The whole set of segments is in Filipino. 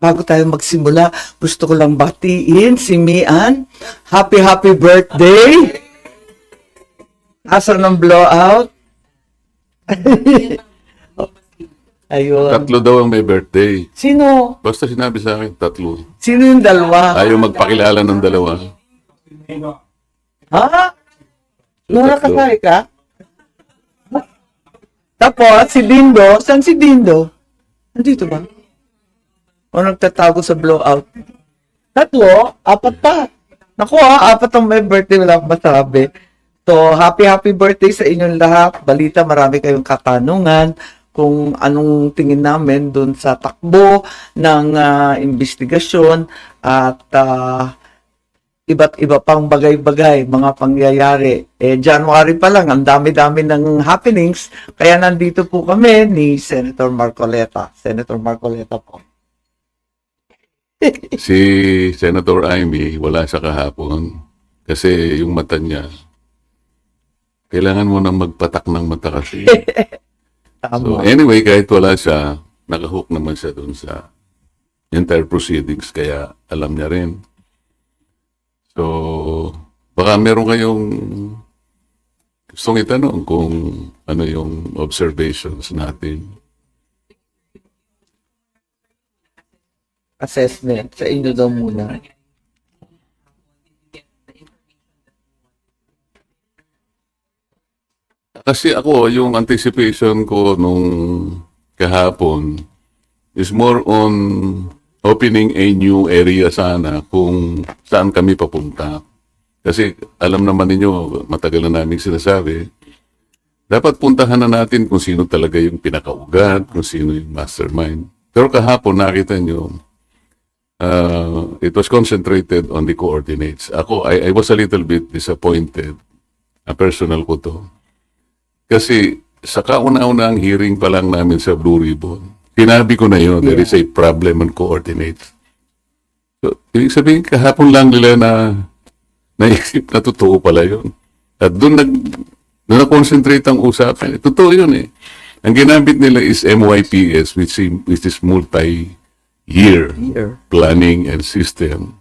bago tayo magsimula, gusto ko lang batiin si Mian. Happy birthday! Asa ng blowout? Ayun. Tatlo daw ang may birthday. Sino? Basta sinabi sa akin, tatlo. Sino yung dalawa? Ayaw magpakilala ng dalawa. Ha? Nung tatlo. nakasali ka? Tapos, si Dindo. Saan si Dindo? Nandito ba? O nagtatago sa blowout? Tatlo? Apat pa. Naku apat ang may birthday. Wala akong masabi. So, happy birthday sa inyong lahat. Balita, marami kayong katanungan kung anong tingin namin dun sa takbo ng investigasyon at iba't iba pang bagay-bagay, mga pangyayari. January pa lang, ang dami-dami ng happenings. Kaya nandito po kami ni Senator Marcoleta. Senator Marcoleta po. Si Senator Amy, wala sa kahapon. Kasi yung mata niya, kailangan mo nang magpatak ng mata kasi. So Tama. anyway, kahit wala siya, nakahook naman siya dun sa entire proceedings, kaya alam niya rin. So, baka meron kayong gustong itanong kung ano yung observations natin. Assessment. Sa inyo daw muna. Kasi ako, yung anticipation ko nung kahapon is more on opening a new area sana kung saan kami papunta. Kasi alam naman ninyo, matagal na namin sinasabi, dapat puntahan na natin kung sino talaga yung pinakaugat, kung sino yung mastermind. Pero kahapon nakita nyo, it was concentrated on the coordinates. Ako, I was a little bit disappointed. Personal ko to. Kasi sa kauna-unang hearing pa lang namin sa Blue Ribbon, sinabi ko na yun, there is a problem on coordinates. So, ibig sabihin, kahapon lang nila na naisip na totoo pala yun. At doon na-concentrate ang usapan. Totoo yun eh. Ang ginamit nila is MYPS, which is multi-year planning and system.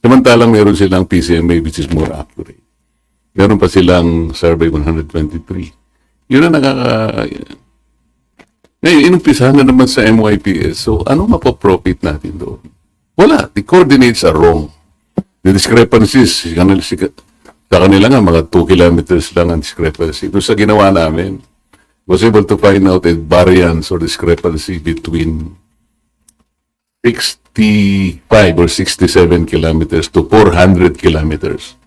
Samantalang meron silang PCMA, which is more accurate. Meron pa silang Survey 123. Yun na ngayon, inumpisahan na naman sa MYPS. So, ano mapaprofit natin doon? Wala. The coordinates are wrong. The discrepancies, sa kanila nga, mga 2 kilometers lang ang discrepancy. Doon sa ginawa namin, was able to find out a variance or discrepancy between 65 or 67 kilometers to 400 kilometers.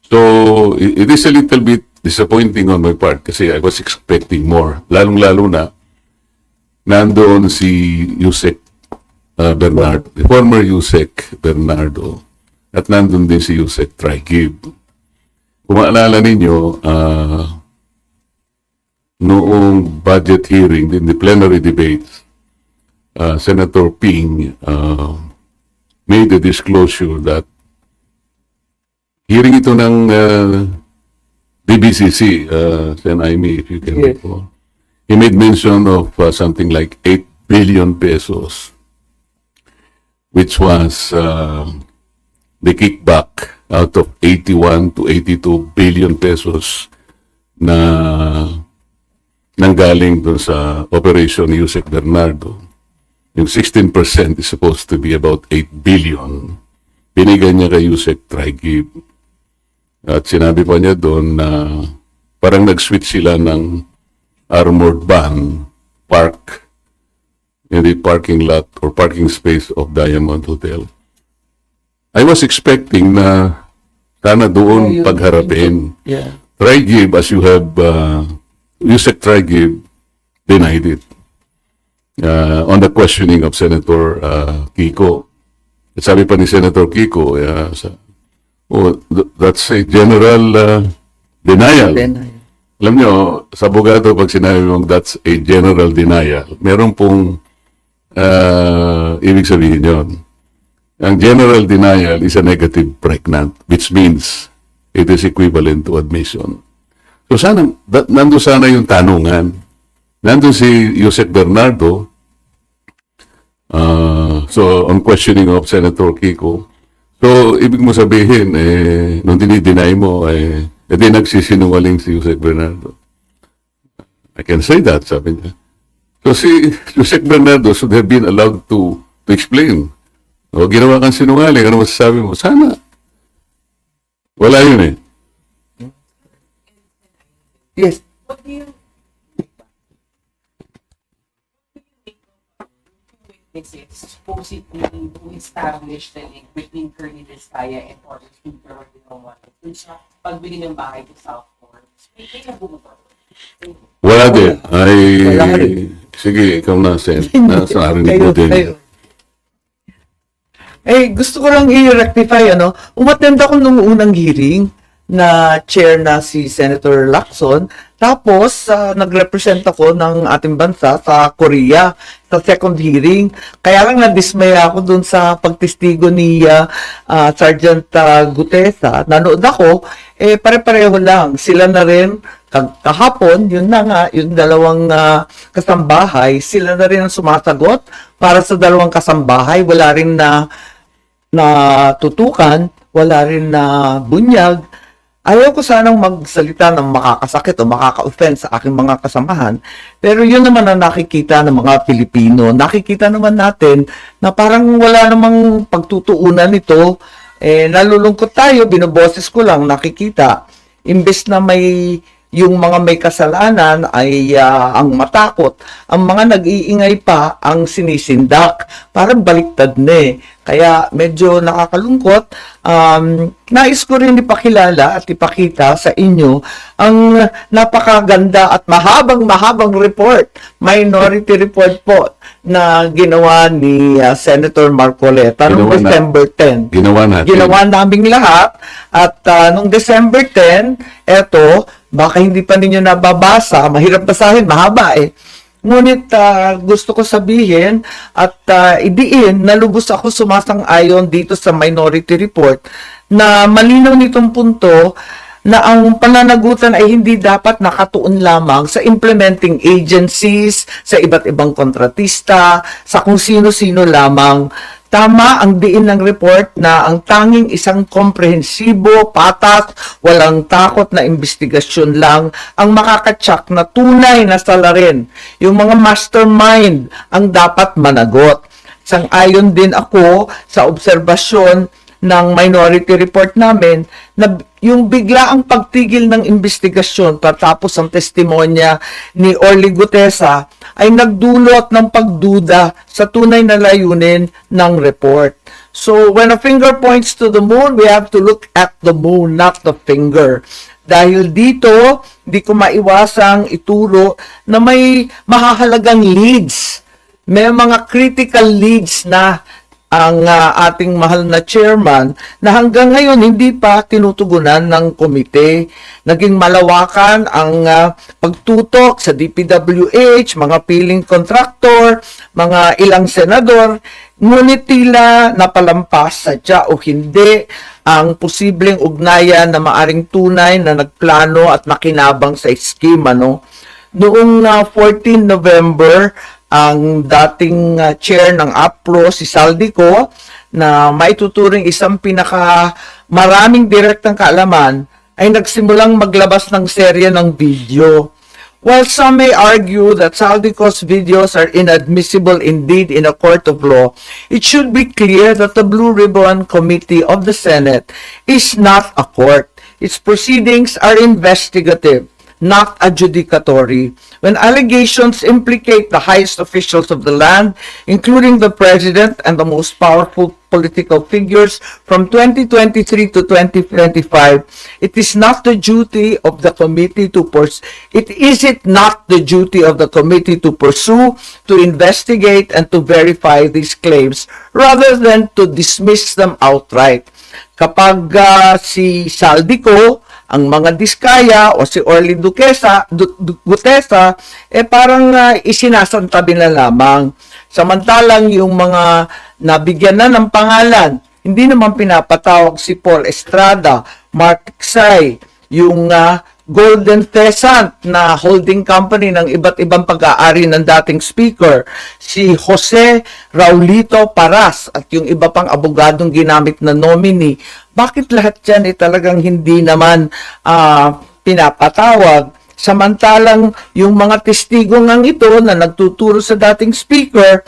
So, it is a little bit disappointing on my part kasi I was expecting more. Lalong-lalo na, nandoon si Yusek Bernard, the former Yusek Bernardo, at nandoon din si Yusek Trigib. Kung maalala ninyo, noong budget hearing, in the plenary debates, Senator Ping made a disclosure that hearing ito ng DBCC, Sen. Aimee, if you can recall. He made mention of something like 8 billion pesos, which was the kickback out of 81 to 82 billion pesos na nanggaling doon sa Operation Yusek Bernardo. Yung 16% is supposed to be about 8 billion. Binigay niya kay Yusek Trigib. At sinabi pa niya doon na parang nag-switch sila ng armored van park in the parking lot or parking space of Diamond Hotel. I was expecting na sana doon pagharapin. Yeah. Trigib, as you have, Yusek Trigib denied it on the questioning of Senator Kiko. At sabi pa ni Senator Kiko, that's a general denial. Alam nyo, sa abogado, pag sinabi mong that's a general denial, meron pong ibig sabihin yon. Ang general denial is a negative pregnant, which means it is equivalent to admission. So nandun sana yung tanungan. Nandun si Yusek Bernardo, So, on questioning of Senator Kiko, so, ibig mo sabihin, nung dinideny mo, edi nagsisinungaling si Jose Bernardo. I can say that, sabi niya. So, si Jose Bernardo should have been allowed to explain. O, ginawa kang sinungaling, ano masasabi mo? Sana. Wala yun eh. Yes. What do you witnesses supposedly who established the link between Curly Vizcaya and Former Speaker of the Commonwealth dun sa pagbili ng bahay sa Southport? Speaking of bumaba. Wala din. Wala Sige, ikaw na, Sen. Narinig mo din. Gusto ko lang i-rectify, umattend ako nung unang hearing na chair na si Senator Lacson. Tapos, nag-represent ako ng ating bansa sa Korea sa second hearing. Kaya lang nadismaya ako dun sa pagtestigo ni Sergeant Gutesa. Nanood ako, pare-pareho lang. Sila na rin, kahapon, yun na nga, yung dalawang kasambahay, sila na rin ang sumasagot para sa dalawang kasambahay. Wala rin na tutukan, wala rin na bunyag. Ayaw ko sanang magsalita ng makakasakit o makaka-offense sa aking mga kasamahan. Pero yun naman ang nakikita ng mga Pilipino. Nakikita naman natin na parang wala namang pagtutuunan nito. Nalulungkot tayo, binoboses ko lang, nakikita. Imbes na yung mga may kasalanan ay ang matakot. Ang mga nag-iingay pa ang sinisindak. Parang baliktad na eh. Kaya medyo nakakalungkot. Nais ko rin ipakilala at ipakita sa inyo ang napakaganda at mahabang report, minority report po, na ginawa ni Senator Marcoleta noong December 10. Ginawa natin. Ginawa naming lahat. At noong December 10, eto, baka hindi pa ninyo nababasa, mahirap basahin, mahaba eh. Ngunit gusto ko sabihin at idiin na lubos ako sumasang-ayon dito sa minority report na malinaw nitong punto na ang pananagutan ay hindi dapat nakatuon lamang sa implementing agencies, sa iba't ibang kontratista, sa kung sino-sino lamang. Tama ang diin ng report na ang tanging isang komprehensibo, patas, walang takot na investigasyon lang ang makakatsak na tunay na salarin. Yung mga mastermind ang dapat managot. Sang-ayon din ako sa obserbasyon ng minority report namin na yung biglaang pagtigil ng investigasyon patapos ang testimonya ni Orly Gutesa ay nagdulot ng pagduda sa tunay na layunin ng report. So, when a finger points to the moon, we have to look at the moon, not the finger. Dahil dito, di ko maiwasang ituro na may mahahalagang leads. May mga critical leads na ang ating mahal na chairman na hanggang ngayon hindi pa tinutugunan ng komite. Naging malawakan ang pagtutok sa DPWH, mga piling contractor, mga ilang senador, ngunit tila napalampas sadya o hindi ang posibleng ugnayan na maaring tunay na nagplano at nakinabang sa scheme. Noong 14 November, ang dating chair ng APRO, si Saldico, na maituturing isang maraming direktang kaalaman, ay nagsimulang maglabas ng serye ng video. While some may argue that Saldico's videos are inadmissible indeed in a court of law, it should be clear that the Blue Ribbon Committee of the Senate is not a court. Its proceedings are investigative, not adjudicatory. When allegations implicate the highest officials of the land, including the president and the most powerful political figures from 2023 to 2025, it is not the duty of the committee to pursue, to investigate, and to verify these claims, rather than to dismiss them outright. Kapag si Saldico, ang mga Diskaya o si Orly Gutesa, parang isinasantabi na lamang. Samantalang yung mga nabigyan na ng pangalan, hindi naman pinapatawag si Paul Estrada, Mark Tiksay, yung Golden Pheasant na holding company ng iba't ibang pag-aari ng dating speaker, si Jose Raulito Paras at yung iba pang abogadong ginamit na nominee. Bakit lahat yan talagang hindi naman pinapatawag? Samantalang yung mga testigo ngang ito na nagtuturo sa dating speaker,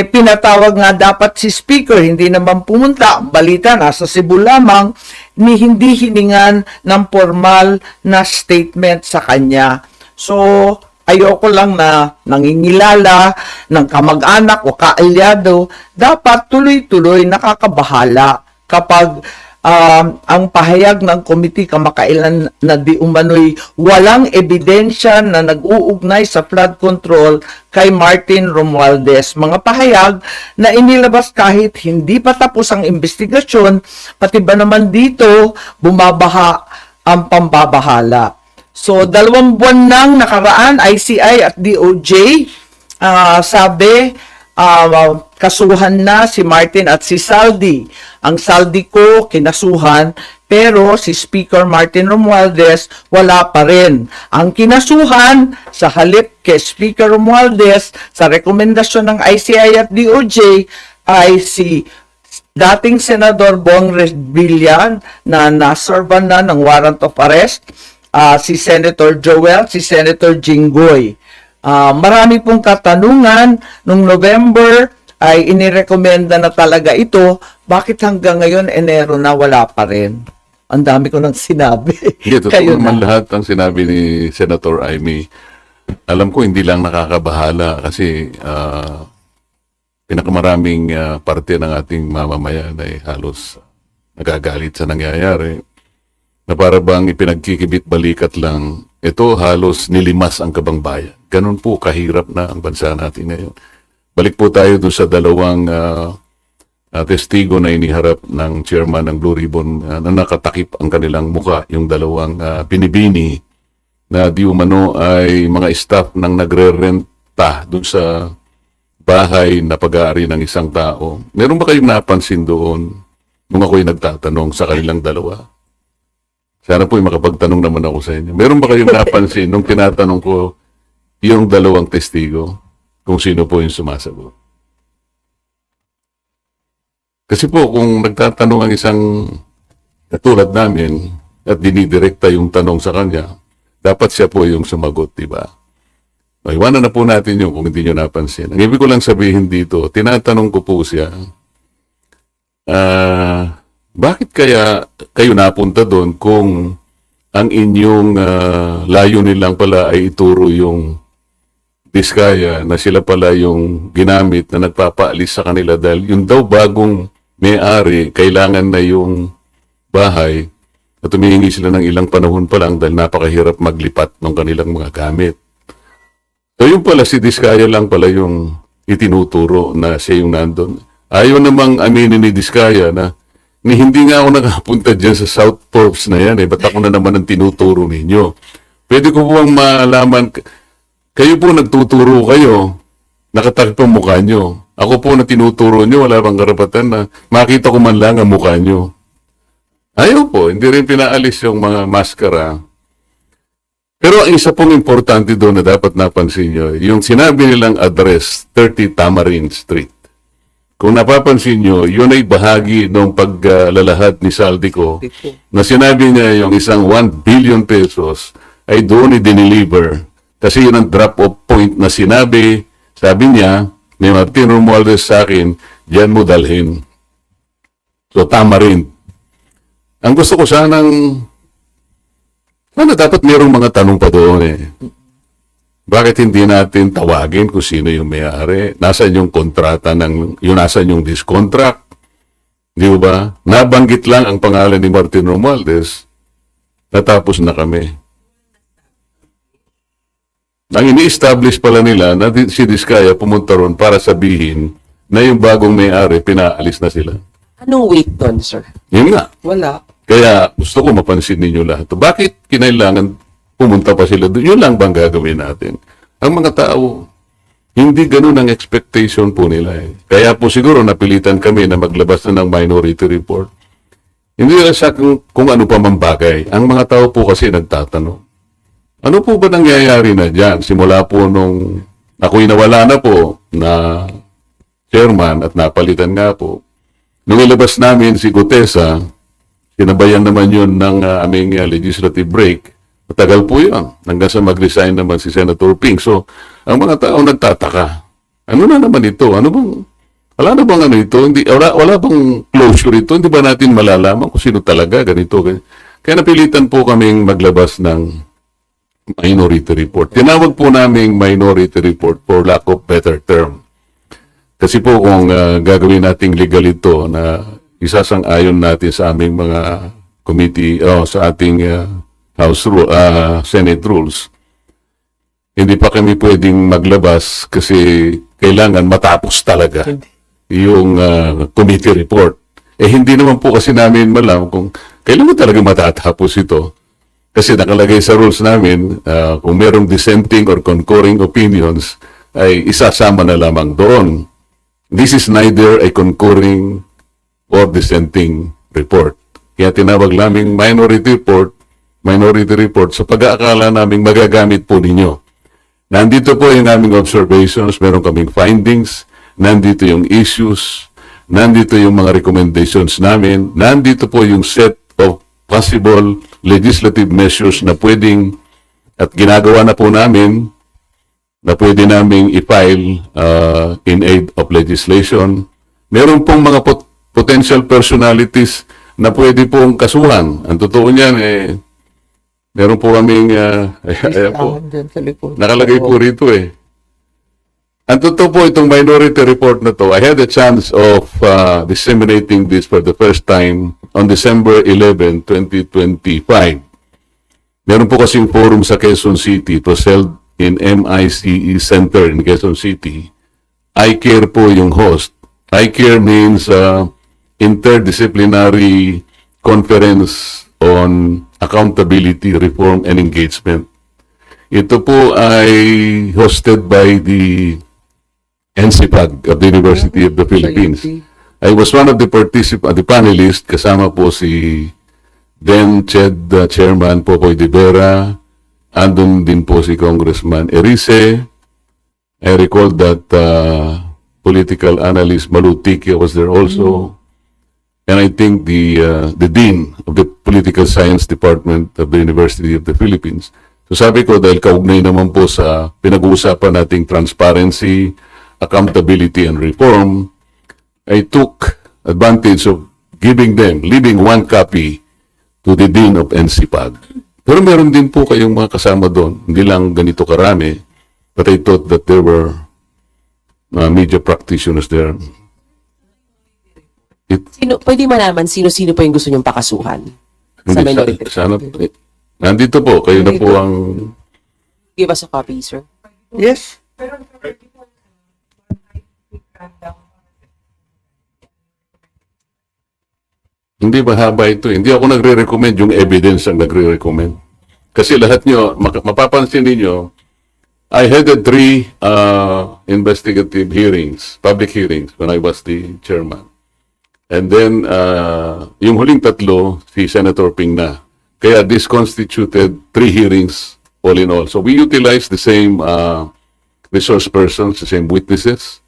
pinatawag nga dapat si speaker, hindi naman pumunta. Ang balita, nasa Cebu lamang, ni hindi hiningan ng formal na statement sa kanya. So, ayoko lang na nangingilala ng kamag-anak o kaalyado, dapat tuloy-tuloy nakakabahala kapag ang pahayag ng komite kamakailan na di umano'y walang ebidensya na nag-uugnay sa flood control kay Martin Romualdez. Mga pahayag na inilabas kahit hindi pa tapos ang investigasyon, pati ba naman dito bumabaha ang pambabahala. So, 2 buwan nang nakaraan, ICI at DOJ, sabi, kasuhan na si Martin at si Saldi. Ang Saldi ko kinasuhan, pero si Speaker Martin Romualdez wala pa rin. Ang kinasuhan sa halip kay Speaker Romualdez sa rekomendasyon ng ICI at DOJ ay si dating Senador Bong Revilla na naservan na ng warrant of arrest, si Senator Joel, si Senator Jinggoy. Marami pong katanungan. Nung November ay inirekomenda na talaga ito. Bakit hanggang ngayon, Enero na, wala pa rin? Ang dami ko nang sinabi. Hindi, totoo Kayo naman na. lahat ang sinabi ni Senator Amy. Alam ko hindi lang nakakabahala kasi pinakamaraming parte ng ating mamamayan ay halos nagagalit sa nangyayari. Na para bang ipinagkikibit balikat lang, ito halos nilimas ang kabangbayan. Ganun po kahirap na ang bansa natin ngayon. Balik po tayo doon sa dalawang testigo na iniharap ng chairman ng Blue Ribbon na nakatakip ang kanilang muka, yung dalawang pinibini na di umano ay mga staff ng nagre-renta doon sa bahay na pag-aari ng isang tao. Meron ba kayong napansin doon nung ako'y nagtatanong sa kanilang dalawa? Sana po'y makapagtanong naman ako sa inyo. Meron ba kayong napansin nung tinatanong ko yung dalawang testigo kung sino po yung sumasagot? Kasi po, kung nagtatanong ang isang katulad namin at dinidirekta yung tanong sa kanya, dapat siya po yung sumagot, di ba? Iwanan na po natin yun kung hindi nyo napansin. Ang ibig ko lang sabihin dito, tinatanong ko po siya, bakit kaya kayo napunta doon kung ang inyong layunin lang pala ay ituro yung Diskaya na sila pala yung ginamit na nagpapaalis sa kanila dahil yung daw bagong may-ari kailangan na yung bahay at tumihingi sila ng ilang panahon pa lang dahil napakahirap maglipat ng kanilang mga gamit. So yung pala si Diskaya lang pala yung itinuturo na siya yung nandun. Ayaw namang aminin ni Diskaya na hindi nga ako nakapunta dyan sa South Forbes na yan ba't ako na naman ang tinuturo ninyo? Pwede ko po bang malaman, kayo po nagtuturo kayo, nakatakip ang mukha nyo. Ako po na tinuturo nyo, wala bang karapatan na makita ko man lang ang mukha nyo. Ayaw po, hindi rin pinaalis yung mga maskara. Pero ang isa pong importante doon na dapat napansin nyo, yung sinabi nilang address, 30 Tamarind Street. Kung napapansin nyo, yun ay bahagi ng paglalahad ni Saldico na sinabi niya yung isang 1 billion pesos ay doon i-deliver. Kasi yun ang drop-off point na sinabi, sabi niya, ni Martin Romualdez sa akin, diyan mo dalhin. So, tama rin. Ang gusto ko sana dapat mayroong mga tanong pa doon Bakit hindi natin tawagin kung sino yung may-ari? Nasaan yung kontrata nasaan yung discontract? Di ba? Nabanggit lang ang pangalan ni Martin Romualdez, natapos na kami. Ang ini-establish pala nila na si Diskaya pumunta ron para sabihin na yung bagong may-ari, pinaalis na sila. Anong weight doon, sir? Yun nga. Wala. Kaya gusto ko mapansin ninyo lahat. Bakit kinailangan pumunta pa sila doon? Yun lang bang gagawin natin? Ang mga tao, hindi ganun ang expectation po nila. Kaya po siguro napilitan kami na maglabas na ng minority report. Hindi na siya kung ano pa man bagay. Ang mga tao po kasi nagtatanong, ano po ba nangyayari na dyan? Simula po nung ako'y nawala na po na chairman at napalitan nga po. Nung ilabas namin si Gutesa, sinabayan naman yun ng aming legislative break. Matagal po yun. Hanggang sa mag-resign naman si Senator Ping. So, ang mga tao nagtataka. Ano na naman ito? Wala na bang ano ito? Wala bang closure ito? Hindi ba natin malalaman kung sino talaga ganito? Kaya napilitan po kaming maglabas ng minority report. Tinawag po naming minority report for lack of better term. Kasi po kung gagawin nating legal ito na isasang-ayon natin sa aming mga committee, sa ating Senate rules, hindi pa kami pwedeng maglabas kasi kailangan matapos talaga yung committee report. Hindi naman po kasi namin malam kung kailan mo talaga matatapos ito. Kasi nakalagay sa rules namin, kung merong dissenting or concurring opinions, ay isasama na lamang doon. This is neither a concurring or dissenting report. Kaya tinawag naming minority report sa pag-aakala naming magagamit po ninyo. Nandito po yung aming observations, meron kaming findings, nandito yung issues, nandito yung mga recommendations namin, nandito po yung set of possible legislative measures na pwedeng at ginagawa na po namin na pwede naming i-file in aid of legislation. Meron pong mga potential personalities na pwede pong kasuhan. Ang totoo niyan, meron po kaming, ayan po, Dyan sa likod. nakalagay po rito Ang totoo po itong minority report na to, I had a chance of disseminating this for the first time on December 11, 2025. Meron po kasing forum sa Quezon City. It was held in MICE Center in Quezon City. I-CARE po yung host. I-CARE means Interdisciplinary Conference on Accountability, Reform, and Engagement. Ito po ay hosted by the NCPAG of the University of the Philippines. I was one of the panelists, kasama po si then Chairman Popoy de Vera, andun din po si Congressman Erice. I recall that political analyst Malutique was there also. And I think the Dean of the Political Science Department of the University of the Philippines. So sabi ko, dahil kaugnay naman po sa pinag-uusapan nating transparency, accountability, and reform, I took advantage of leaving one copy to the Dean of NCPAG. Pero meron din po kayong mga kasama doon. Hindi lang ganito karami, but I thought that there were media practitioners there. Pwede malaman sino-sino pa yung gusto niyong pakasuhan sa Hindi, minority? nandito po, kayo na po ang... Give us a copy, sir. Yes. Hindi mahaba ito. Hindi ako nagre-recommend, yung evidence ang nagre-recommend. Kasi lahat nyo, mapapansin ninyo, I headed 3 investigative hearings, public hearings, when I was the chairman. And then, yung huling 3, si Senator Ping na. Kaya this constituted 3 hearings all in all. So we utilized the same resource persons, the same witnesses.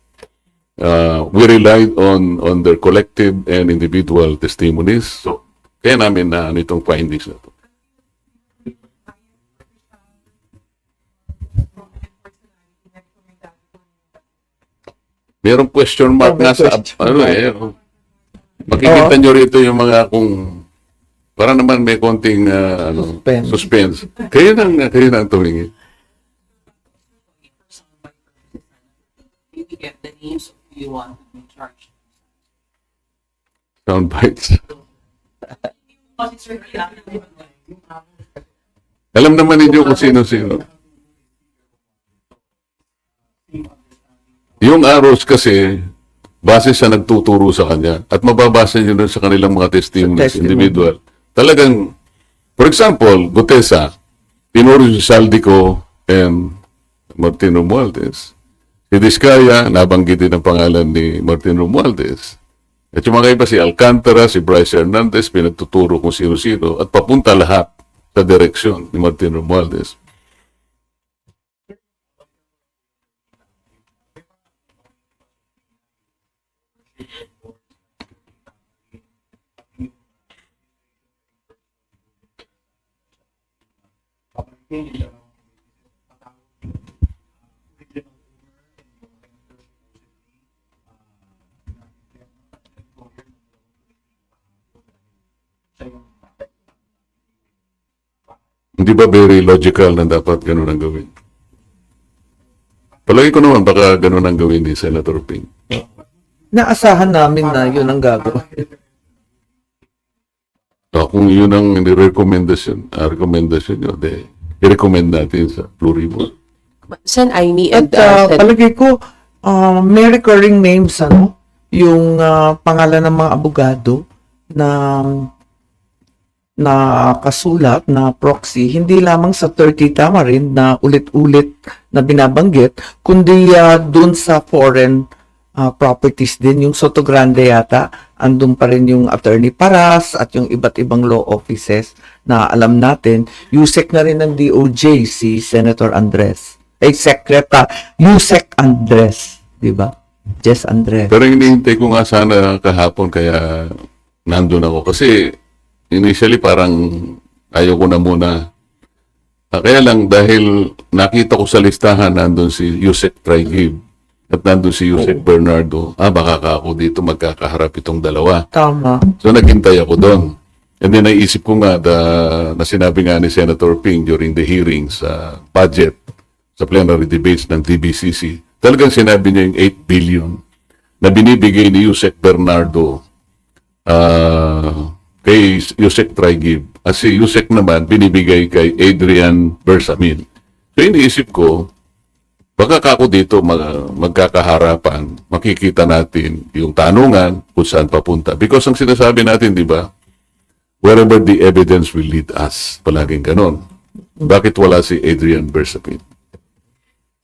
We relied on their collective and individual testimonies. So, kaya namin na itong findings na ito. Merong question mark May nga sa, question makikita nyo rito yung mga kung, para naman may konting, suspense. Kayo nang tumingin. Maybe get the names of who you want to be charged. Sound bites. Kasi sir, kailangan naman Alam naman ninyo kung sino-sino. Yung arrows kasi, base sa nagtuturo sa kanya, at mababasa nyo na sa kanilang mga testimonies, Testimony. individual. Talagang, for example, Gutesa, tinuro si Saldico and Martin Romualdez. Si Diskaya, nabanggit din ang pangalan ni Martin Romualdez. At yung mga iba, si Alcantara, si Bryce Hernandez, pinagtuturo kung sino-sino at papunta lahat sa direksyon ni Martin Romualdez. Hindi ba very logical na dapat ganun ang gawin? Palagi ko naman baka ganun ang gawin ni Senator Ping. Naasahan namin na yun ang gagawin. Kung yun ang recommendation nyo, i-recommend natin sa Blue Ribbon. Sen Aimee At and Sen- palagay ko, may recurring names, yung pangalan ng mga abogado na kasulat na proxy, hindi lamang sa 30 Tamarin na ulit-ulit na binabanggit, kundi dun sa foreign properties din, yung Soto Grande yata, andun pa rin yung Attorney Paras at yung iba't ibang law offices na alam natin. Yusek na rin ng DOJ si Senator Andres. Yusek Andres, di ba? Jess Andres. Pero hinihintay ko nga sana kahapon kaya nandun ako. Kasi initially parang ayaw ko na muna. Kaya lang dahil nakita ko sa listahan nandun si Yusek Traigib at nandun si Yusek Bernardo. Baka ka ako dito magkakaharap itong dalawa. Tama. So naghintay ako doon. And then naisip ko nga na sinabi nga ni Senator Ping during the hearings sa budget, sa plenary debates ng TBCC, talagang sinabi niya yung 8 billion na binibigay ni Yusek Bernardo kay Yusek Traigib. At si Yusek naman binibigay kay Adrian Bersamin. So iniisip ko, baka ako dito magkakaharapan, makikita natin yung tanungan kung saan papunta. Because ang sinasabi natin, di ba, wherever the evidence will lead us, palaging ganon. Bakit wala si Adrian Bersamin?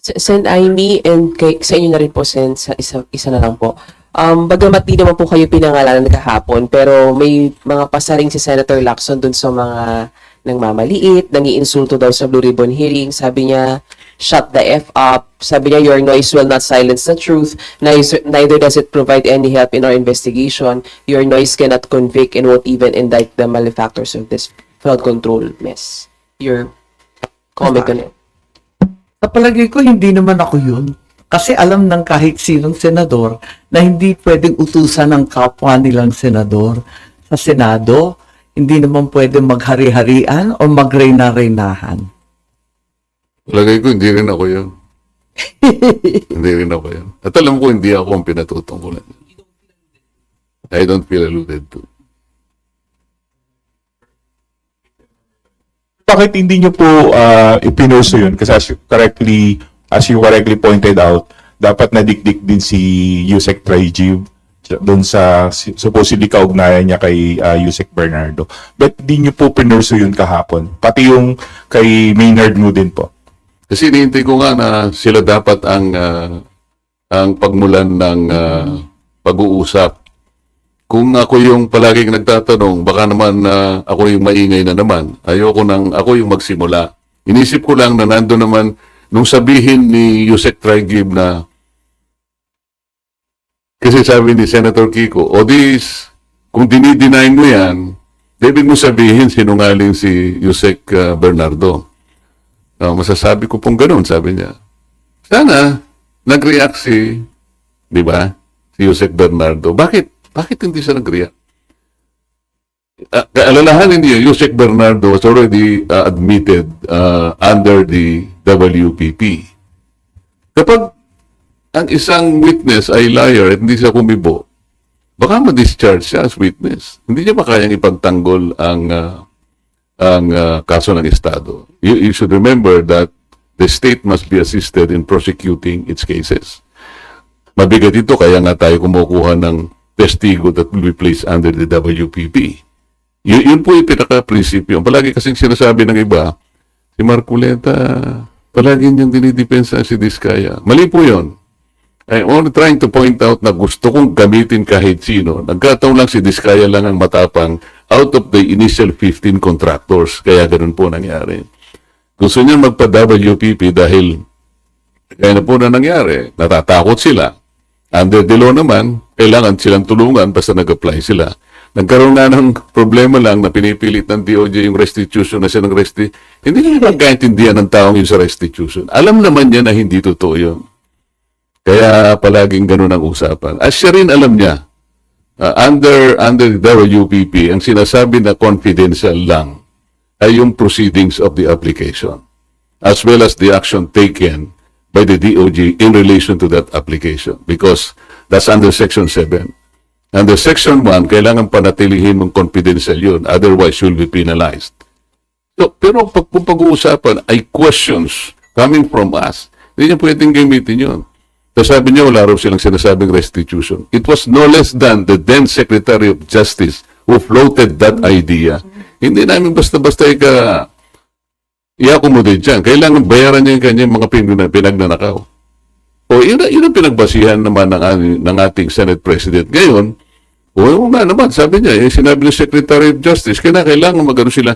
Sen Aimee and sa inyo na rin po, Sen, sa isa na lang po. Bagamat di naman po kayo pinangalanan kahapon, pero may mga pasaring si Senator Lacson dun sa mga nangmamaliit, nangiinsulto daw sa Blue Ribbon hearing. Sabi niya, shut the F up. Sabi niya, your noise will not silence the truth. Neither does it provide any help in our investigation. Your noise cannot convict and won't even indict the malefactors of this flood control mess. Your comment on it. Sa palagay ko, hindi naman ako yun. Kasi alam ng kahit sinong senador na hindi pwedeng utusan ng kapwa nilang senador sa Senado. Hindi naman pwedeng maghari-harian o magreyna-reynahan. Palagay ko, hindi rin ako yun. Hindi rin ako yun. At alam ko, hindi ako ang pinatutungkulan. I don't feel alluded to. Bakit hindi nyo po ipinurso yun? Kasi as you correctly pointed out, dapat nadikdik din si Yusek Traigib doon sa supposedly kaugnayan niya kay Yusek Bernardo. But di nyo po pinurso yun kahapon? Pati yung kay Maynard mo din po? Kasi hinihintay ko nga na sila dapat ang pagmulan ng pag-uusap. Kung ako yung palaging nagtatanong, baka naman ako yung maingay na naman. Ayoko nang ako yung magsimula. Inisip ko lang na nando naman, nung sabihin ni Yusek Traigib na, kasi sabi ni Senator Kiko, kung dinideny mo yan, ibig mo sabihin sinungaling si Yusek Bernardo. Masasabi ko pong ganun, sabi niya. Sana, nag-react di ba, si Yusek Bernardo. Bakit hindi siya nag-react? Alalahanin niyo, Yusek Bernardo was already admitted under the WPP. Kapag ang isang witness ay liar at hindi siya kumibo, baka ma-discharge siya as witness. Hindi niya ba kayang ipagtanggol ang kaso ng Estado? You should remember that the state must be assisted in prosecuting its cases. Mabigat ito, kaya nga tayo kumukuha ng testigo that will be placed under the WPP. Yun po yung pinaka-prinsipyo. Palagi kasing sinasabi ng iba, si Marculeta, palagi niyang dinidepensa si Diskaya. Mali po yun. I'm only trying to point out na gusto kong gamitin kahit sino. Nagkataon lang si Diskaya lang ang matapang out of the initial 15 contractors. Kaya ganun po nangyari. Gusto niya magpa-WPP dahil kaya na po na nangyari. Natatakot sila. Under the law naman, kailangan silang tulungan basta nag-apply sila. Nagkaroon nga ng problema lang na pinipilit ng DOJ yung restitution na siya ng Hindi naman magkaintindihan ng taong yung sa restitution. Alam naman niya na hindi totoo yun. Kaya palaging ganun ang usapan. As siya rin alam niya, under the WPP, ang sinasabi na confidential lang ay yung proceedings of the application, as well as the action taken by the DOJ in relation to that application, because that's under Section 7. Under Section 1, kailangan panatilihin mong confidential yun, otherwise you'll be penalized. So, pero kung pag-uusapan ay questions coming from us, hindi niya pwedeng gamitin yun. So sabi niya, wala raw silang sinasabing restitution. It was no less than the then Secretary of Justice who floated that idea. Hindi namin basta-basta i-accommodate dyan. Kailangan bayaran niya yung kanyang mga pinagnanakaw. O yun ang pinagbasihan naman ng ating Senate President. Ngayon, nga naman, sabi niya, sinabi ng Secretary of Justice, kailangan magano sila.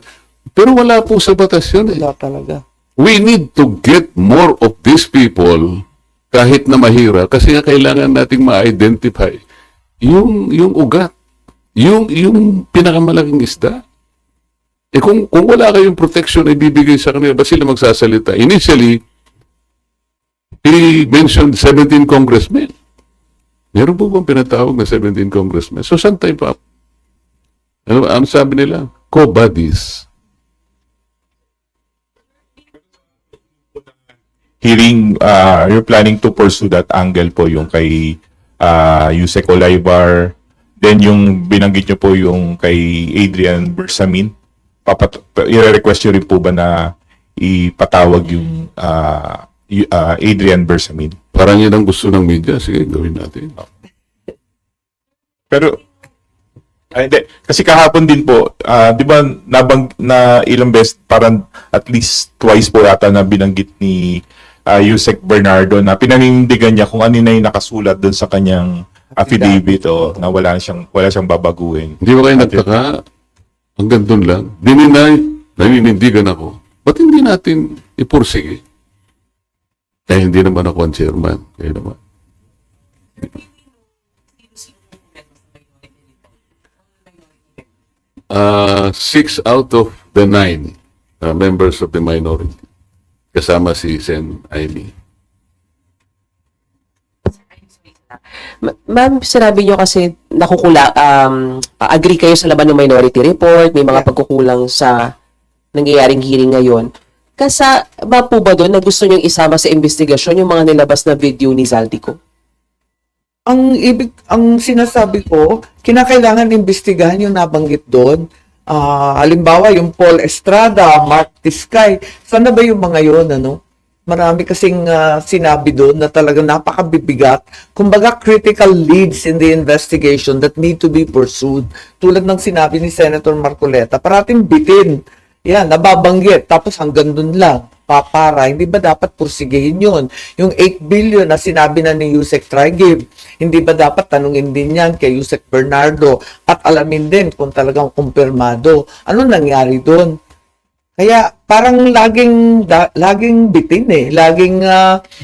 Pero wala po sa batas yun eh. Wala talaga. We need to get more of these people kahit na mahirap kasi nga kailangan nating ma-identify yung ugat, yung pinakamalaking isda. Kung wala kayong protection na ibibigay sa kanila, ba sila magsasalita? Initially, he mentioned 17 congressmen. Meron po bang pinatawag na 17 congressmen? So, saan tayo pa? Ano sabi nila? Co-buddies. Hearing, you're planning to pursue that angle po yung kay Yusek Olaybar, then yung binanggit nyo po yung kay Adrian Bersamin. I-request nyo rin po ba na ipatawag yung Adrian Bersamin? Parang yun ang gusto ng media. Sige, gawin natin. Pero, hindi. Kasi kahapon din po, di ba na ilang beses, parang at least twice po yata na binanggit ni Yusek Bernardo na pinanindigan niya kung ano na yung nakasulat doon sa kanyang affidavit o na wala siyang babaguhin. Hindi ba kayo nagtaka? Hanggang doon lang. Dininay, naninindigan ako. Ba't hindi natin ipursige? Hindi naman ako ang chairman. Kaya naman. 6 out of the 9 members of the minority. Kasama si Sen Aimee. Ma'am, sinabi niyo kasi agree kayo sa laban ng Minority Report, may mga pagkukulang sa nangyayaring hearing ngayon. Ba po ba doon na gusto niyong isama sa investigasyon yung mga nilabas na video ni Zaldico? Ang sinasabi ko, kinakailangan imbestigahan yung nabanggit doon. Halimbawa, yung Paul Estrada, Mark Tiskay, sana ba yung mga yun, ano? Marami kasing sinabi doon na talagang napakabibigat. Kumbaga, critical leads in the investigation that need to be pursued. Tulad ng sinabi ni Senator Marcoleta, parating bitin. Yan, nababanggit. Tapos hanggang doon lang. Papara. Hindi ba dapat pursigihin yun? Yung 8 billion na sinabi na ni Yusek Trigib, hindi ba dapat tanungin din yan kay Yusek Bernardo at alamin din kung talagang kumpirmado. Ano nangyari doon? Kaya parang laging bitin eh. Laging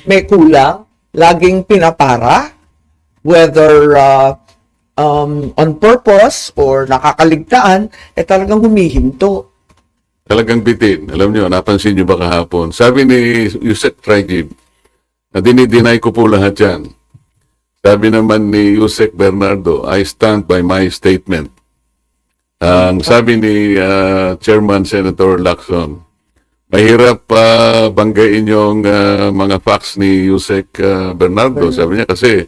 may kulang. Laging pinapara. Whether on purpose or nakakaligtaan, talagang humihinto. Talagang bitin. Alam niyo, napansin niyo ba kahapon? Sabi ni Yusek Trigib, na dinideny ko po lahat yan. Sabi naman ni Yusek Bernardo, I stand by my statement. Ang sabi ni Chairman Senator Lacson, mahirap banggain yung mga facts ni Yusek Bernardo. Sabi niya kasi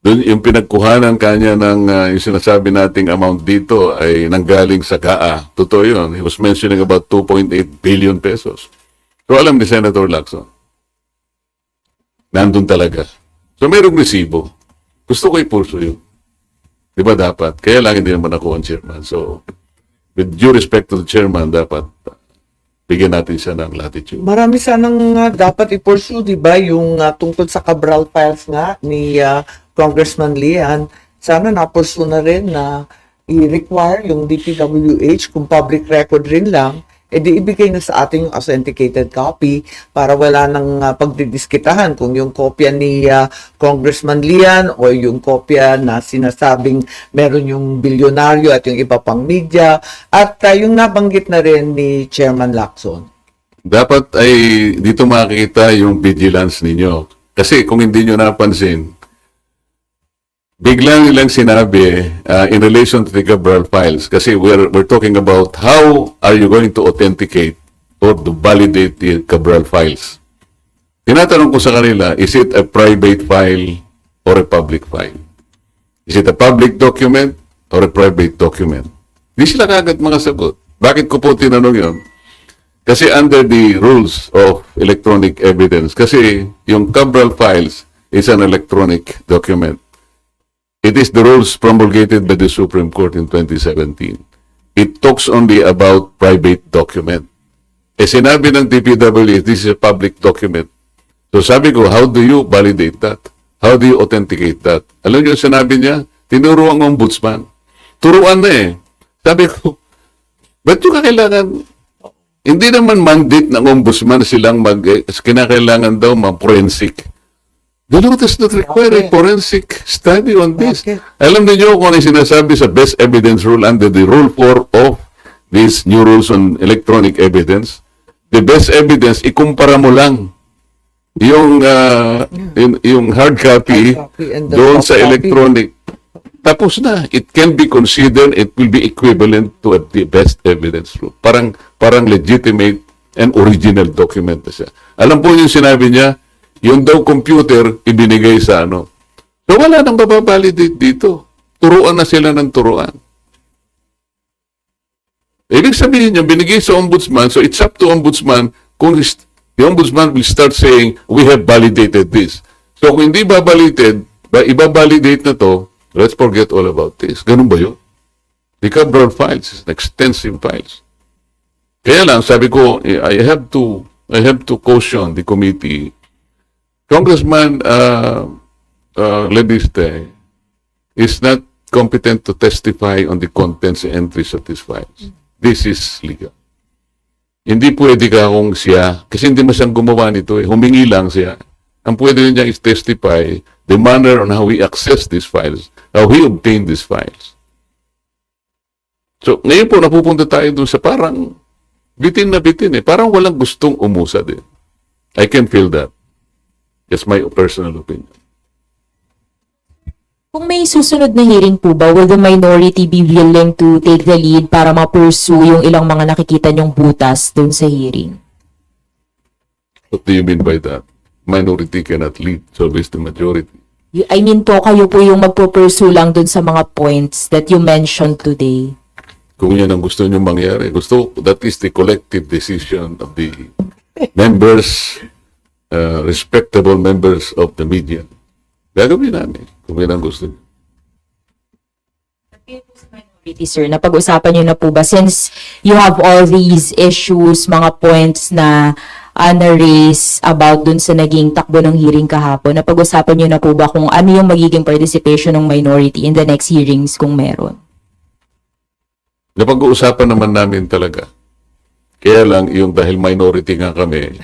dun, yung pinagkuhanan kanya ng yung sinasabi nating amount dito ay nanggaling sa GAA. Totoo yun. He was mentioning about 2.8 billion pesos. So alam ni Senator Lacson, nandun talaga. So mayroong resibo. Gusto ko ipurso yun. Di ba dapat? Kaya lang hindi naman ako ang chairman. So, with due respect to the chairman, dapat bigyan natin siya ng latitude. Marami sanang dapat i-pursue, di ba? Yung tungkol sa Cabral files nga ni Congressman Lian, sana na-pursue na rin na i-require yung DPWH kung public record rin lang, edi ibigay na sa ating yung authenticated copy para wala nang pagdidiskitahan kung yung kopya ni Congressman Lian o yung kopya na sinasabing meron yung bilyonaryo at yung iba pang media at yung nabanggit na rin ni Chairman Lacson. Dapat ay dito makikita yung vigilance ninyo. Kasi kung hindi nyo napansin, biglang nilang sinabi in relation to the Cabral files, kasi we're talking about how are you going to authenticate or to validate the Cabral files. Tinatanong ko sa kanila, is it a private file or a public file? Is it a public document or a private document? Di sila kagad makasagot. Bakit ko po tinanong yun? Kasi under the rules of electronic evidence, kasi yung Cabral files is an electronic document. It is the rules promulgated by the Supreme Court in 2017. It talks only about private document. Eh sinabi ng DPWH, this is a public document. So sabi ko, how do you validate that? How do you authenticate that? Alam niyo, sinabi niya, tinuro ang ombudsman. Turuan na eh. Sabi ko, ba't yung kailangan? Hindi naman mandate ng ombudsman silang kinakailangan daw mag-forensic. The law does not require a forensic study on this. Bakit? Alam niyo kung ano yung sinasabi sa best evidence rule under the rule 4 of these new rules on electronic evidence. The best evidence, ikumpara mo lang yung, yung hard copy And the doon soft sa copy. electronic. Tapos na. It can be considered, it will be equivalent to the best evidence rule. Parang legitimate and original document na siya. Alam po yung sinabi niya, yung daw computer, ibinigay sa ano. So wala nang mababalidate dito. Turuan na sila ng turuan. Ibig sabihin niya, binigay sa ombudsman, so it's up to ombudsman kung the ombudsman will start saying, we have validated this. So kung hindi ibabalidate na to, let's forget all about this. Ganun ba yun? The Cabral files is an extensive files. Kaya lang, sabi ko, I have to caution the committee. Congressman Lebiste is not competent to testify on the contents and entries of these files. This is legal. Hindi pwede ka kung siya, kasi hindi man siyang gumawa nito eh, humingi lang siya. Ang pwede niya is testify the manner on how he accessed these files, how he obtained these files. So, ngayon po napupunta tayo dun sa parang bitin na bitin eh. Parang walang gustong umusad eh. I can feel that. That's my personal opinion. Kung may susunod na hearing po ba, will the minority be willing to take the lead para ma-pursue yung ilang mga nakikita nyong butas dun sa hearing? What do you mean by that? Minority cannot lead, so it's the majority. I mean po, kayo po yung magpo-pursue lang dun sa mga points that you mentioned today. Kung yan ang gusto nyo mangyari, that is the collective decision of the members, respectable members of the media. Gagawin namin kung yan ang gusto nyo. Sir, napag-usapan nyo na po ba, since you have all these issues, mga points na na-raise about dun sa naging takbo ng hearing kahapon, napag-usapan nyo na po ba kung ano yung magiging participation ng minority in the next hearings kung meron? Napag-uusapan naman namin talaga. Kaya lang, yung dahil minority nga kami,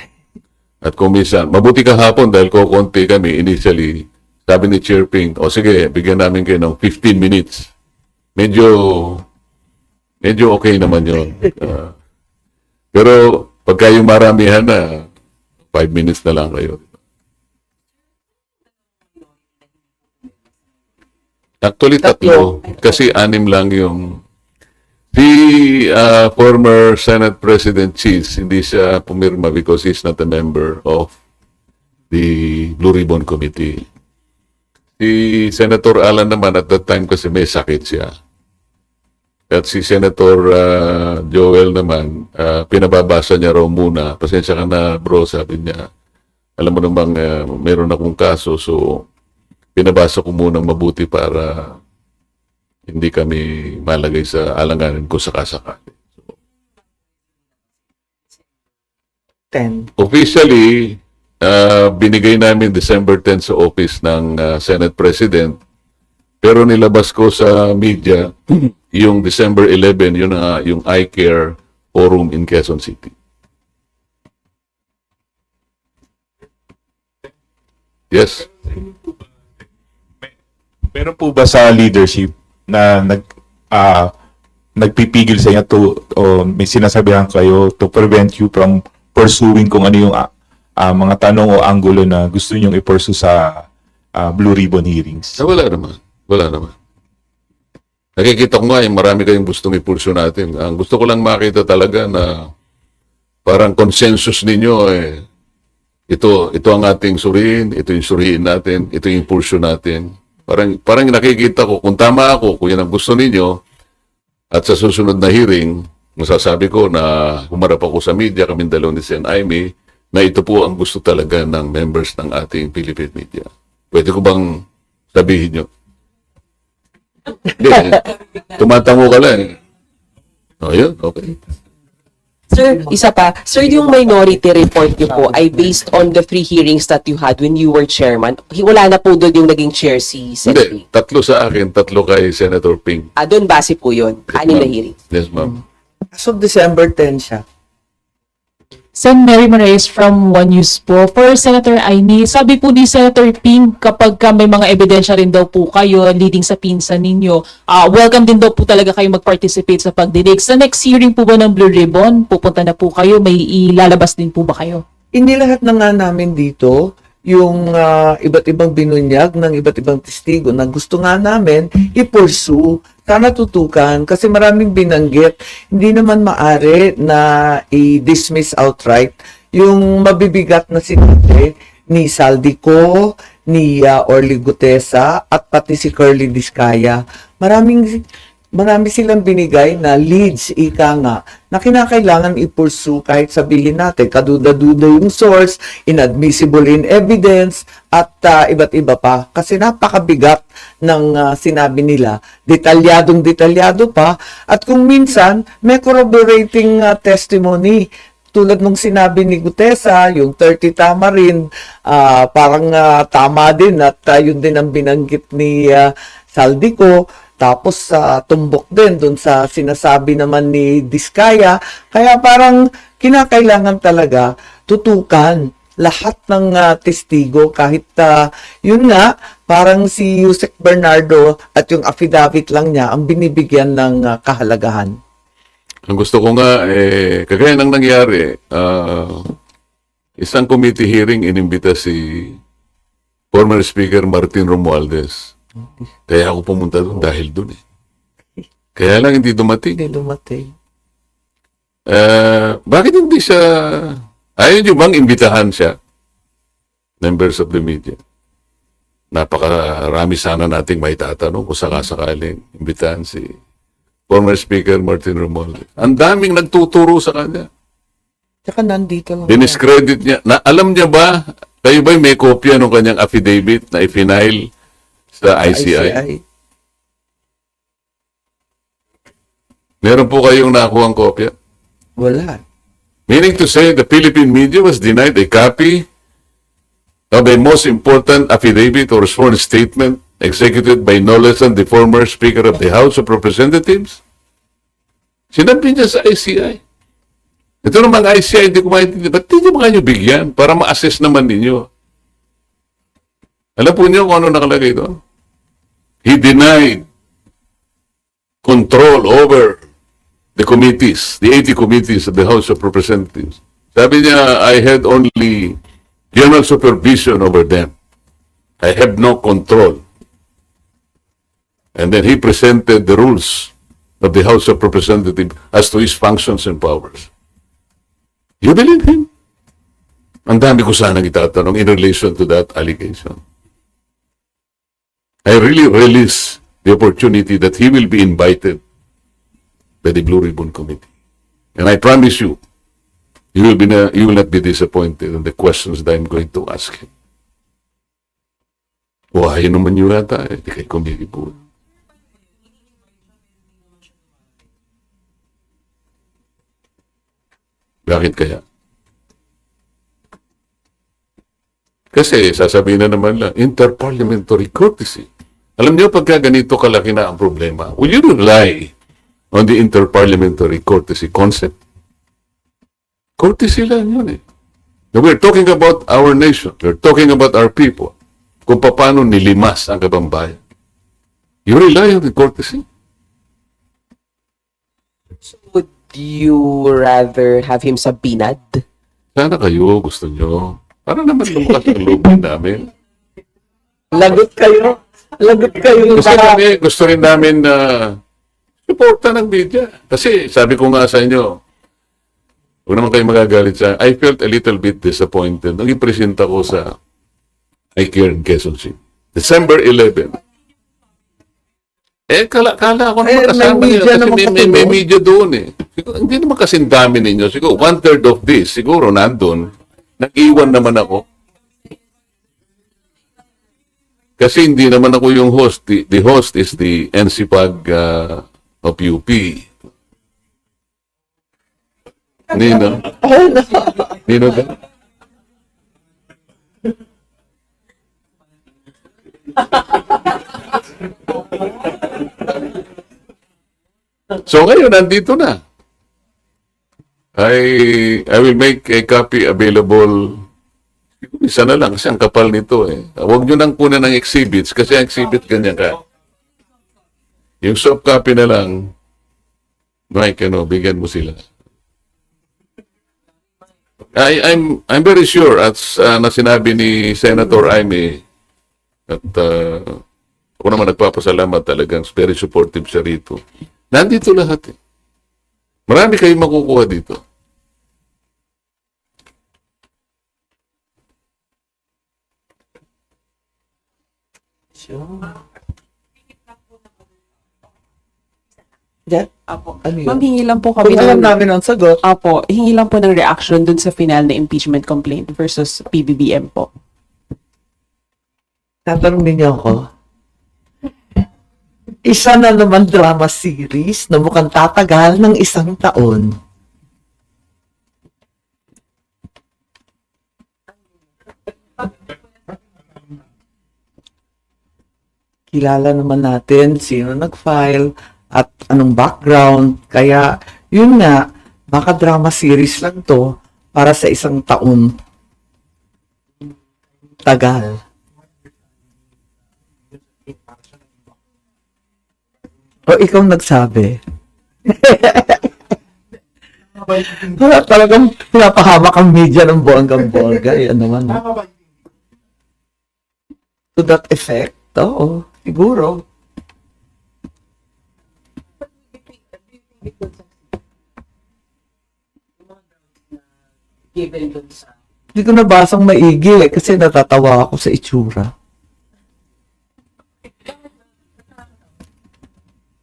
at kung minsan, mabuti kahapon dahil kukunti kami initially, sabi ni Chair Ping, o sige, bigyan namin kayo ng 15 minutes. Medyo okay naman yun. Pero pagka yung maramihan na, 5 minutes na lang kayo. Actually, tatlo. Kasi 6 lang yung si former Senate President Cheese, hindi siya pumirma because he's not a member of the Blue Ribbon Committee. Si Senator Alan naman at that time kasi may sakit siya. At si Senator Joel naman, pinababasa niya raw muna. Pasensya ka na bro, sabi niya. Alam mo namang meron akong kaso, so pinabasa ko muna mabuti para hindi kami malagay sa alanganin ko sakasakali. So, 10. Officially, binigay namin December 10 sa office ng Senate President. Pero nilabas ko sa media yung December 11, yun yung iCare Forum in Quezon City. Yes. Meron po ba sa leadership na nagpipigil sa inyo o may sinasabihan kayo to prevent you from pursuing kung ano yung mga tanong o anggulo na gusto nyong i-pursue sa Blue Ribbon hearings? Wala naman. Wala naman. Nakikita ko nga yung marami kayong gustong i-pursue natin. Ang gusto ko lang makita talaga na parang consensus ninyo ito ang ating suriin, ito yung suriin natin, ito yung pursue natin. Parang nakikita ko, kung tama ako, kung yan ang gusto ninyo, at sa susunod na hearing, masasabi ko na humarap ako sa media, kaming dalawa ni Sen. Aimee, na ito po ang gusto talaga ng members ng ating Philippine media. Pwede ko bang sabihin nyo? Hindi, tumatango ka lang. O yun, okay. Sir, isa pa. Sir, yung minority report niyo po ay based on the 3 hearings that you had when you were chairman. Wala na po doon yung naging chair si Hindi, Sen. 3 sa akin, 3 kay Senator Ping. Doon base po yun. 6 na hearing. Yes, ma'am. As of December 10 siya. Sen. Mary Moraes from One News po. For Senator Aimee, sabi po ni Senator Ping, kapag may mga ebidensya rin daw po kayo leading sa pinsan ninyo, welcome din daw po talaga kayo mag-participate sa pagdinig. Sa next hearing po ba ng Blue Ribbon, pupunta na po kayo, may ilalabas din po ba kayo? Inilahat na nga namin dito yung iba't ibang binunyag ng iba't ibang testigo na gusto nga namin i-pursue, sana tutukan kasi maraming binanggit. Hindi naman maari na i-dismiss outright yung mabibigat na sinabi ni Saldico, ni Orly Gutesa at pati si Curly Discaya. Marami silang binigay na leads, ika nga, na kinakailangan i-pursue kahit sabihin natin, kaduda-duda yung source, inadmissible in evidence, at iba't iba pa. Kasi napakabigat ng sinabi nila. Detalyadong-detalyado pa. At kung minsan, may corroborating testimony. Tulad nung sinabi ni Gutesa, yung 30 tama rin, parang tama din at yun din ang binanggit ni Saldico. Tapos tumbok din dun sa sinasabi naman ni Discaya. Kaya parang kinakailangan talaga tutukan lahat ng testigo kahit yun nga, parang si Yusek Bernardo at yung affidavit lang niya ang binibigyan ng kahalagahan. Ang gusto ko nga, kagaya ng nangyari, isang committee hearing inimbita si former Speaker Martin Romualdez. Kaya ako pumunta doon dahil doon eh. Kaya lang hindi dumating. Hindi dumating. Bakit hindi siya... Ayaw nyo bang imbitahan siya? Members of the media. Napakarami sana nating may tatanong kung sakasakaling imbitahan si former Speaker Martin Romualdez. Ang daming nagtuturo sa kanya. Tsaka nandito lang. Diniscredit niya. Alam niya ba, kayo ba may kopya ng kanyang affidavit na i-file sa ICI? Meron po kayong nakuha ang kopya? Wala. Meaning to say, the Philippine media was denied a copy of a most important affidavit or sworn statement executed by no less than the former Speaker of the House of Representatives? Sinabi niya sa ICI. Ito naman ICI, hindi ko maintindihan. Ba't hindi mo kayo bigyan para ma-assess naman ninyo? Alam po niyo kung ano nakalagay doon? He denied control over the committees, the 80 committees of the House of Representatives. Sabi niya, I had only general supervision over them. I have no control. And then he presented the rules of the House of Representatives as to his functions and powers. You believe him? Ang dami ko sanang itatanong in relation to that allegation. I really relish the opportunity that he will be invited by the Blue Ribbon Committee. And I promise you, you will not be disappointed in the questions that I'm going to ask him. Why naman yun yata, di kayo kumikipo. Bakit kaya? Kasi sasabihin na naman lang, interparliamentary courtesy. Alam niyo, pagka ganito kalaki na ang problema, will you rely on the interparliamentary courtesy concept? Courtesy lang yun eh. Now, we're talking about our nation. We're talking about our people. Kung paano nilimas ang kabambayan. You rely on the courtesy? Would you rather have him subpoenaed? Sana kayo gusto nyo. Para naman lumakas ang loob namin. Lagot kayo. Lagot kayo. Gusto rin namin na suporta ng media. Kasi sabi ko nga sa inyo, huwag naman kayo magagalit sa I felt a little bit disappointed nung ipresenta ko sa ICARE in Quezon City. December 11. Kala ko naman kasama may niyo media kasi naman may kasi media doon eh. Siguro, hindi naman kasing dami ninyo. Siguro, 1/3 of this, siguro nandun. Nag-iwan naman ako. Kasi hindi naman ako yung host. The host is the NCPAG of UP. Nino? Nino ba? So ngayon, nandito na. I will make a copy available. Isa na lang kasi ang kapal nito eh. Huwag nyo nang kunan ng exhibits kasi ang exhibit ganyan ka. Yung soft copy na lang, Mike, bigyan mo sila. I'm very sure at na sinabi ni Senator Aimee at ako naman nagpapasalamat talagang very supportive siya rito. Nandito lahat eh. Marami kayong makukuha dito. Yeah. Apo. Ano yun? Ma'am, hingi lang po kami Kung alam namin ang sagot, Apo, hingi lang po ng reaction dun sa final na impeachment complaint versus PBBM po. tatanungin niyo ako. Isa na naman drama series na mukhang tatagal ng 1 taon. Kilala naman natin sino nag-file at anong background. Kaya, yun nga, baka drama series lang to para sa 1 taon. Tagal. O ikaw nagsabi. Wala talagang pinapahamak ang media ng bonggang-bongga. Yan naman. To that effect, oo. Siguro. Given dun sa... Hindi ko nabasang maigi kasi natatawa ako sa itsura.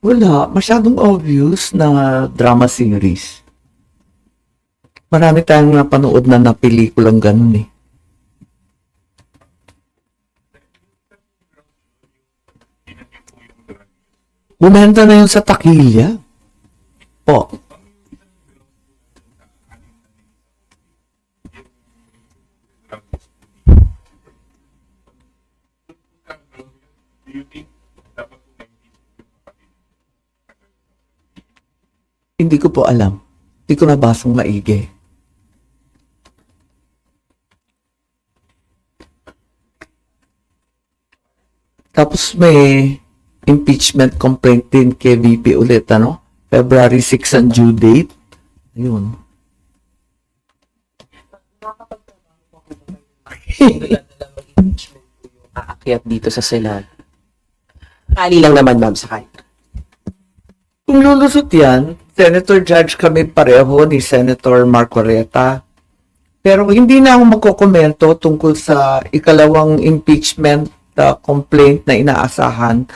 Wala. Masyadong obvious na drama series. Marami tayong napanood na pelikulang ganun eh. Bumenta na yun sa takilya. Po. Hindi ko po alam. Hindi ko nabasang maigi. Tapos may impeachment complaint din kay VP ulit, ano? February 6 ang due date. Ayun. aakyat dito sa Senado. Kali lang naman, ma'am, sa kanya. Kung lulusot yan, Senator Judge kami pareho ni Senator Marcoleta. Pero hindi na ako magkokomento tungkol sa ikalawang impeachment complaint na inaasahan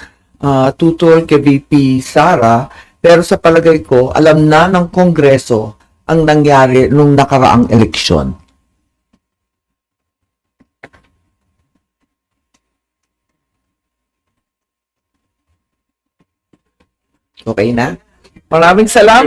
tutol kay VP Sara. Pero sa palagay ko, alam na ng Kongreso ang nangyari nung nakaraang eleksyon. Okay na? Maraming salamat!